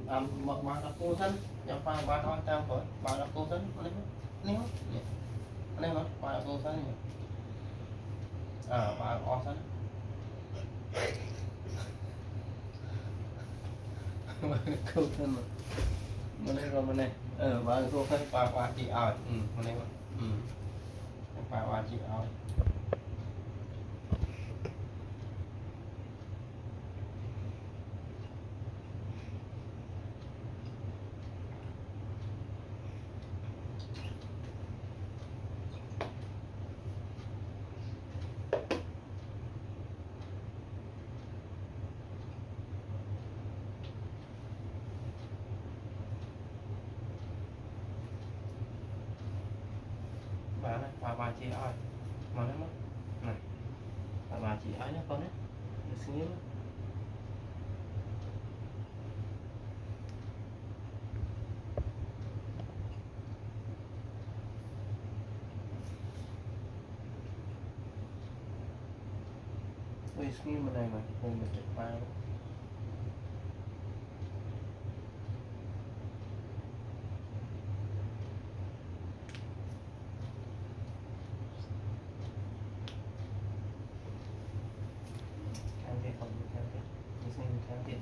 bạn là cô thân nhập vào bạn con tao rồi bạn là cô thân nếu nếu nó bạn là cô thân bạn con thân cô thân mà đây rồi mà này bạn cô thân bạn chị mà đây bạn chị bạn này bà chị mà nó mất này bà chị nhé con đấy được suy nghĩ suy nghĩ mà này mà cùng được trực ba không can thiệp mình xin can thiệp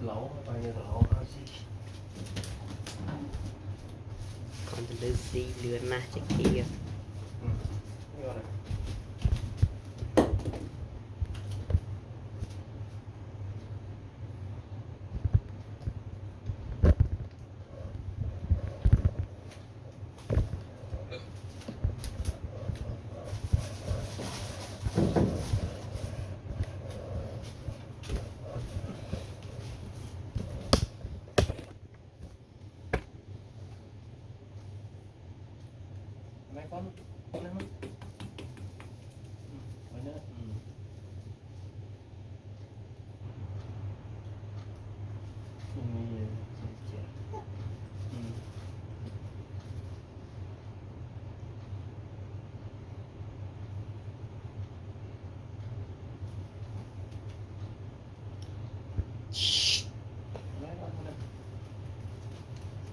lẩu bao nhiêu lẩu còn từ si lươn na chắc kia mấy con nó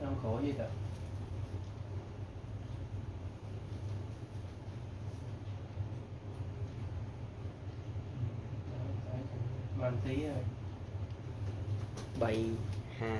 không khổ gì cả man tí rồi 7 2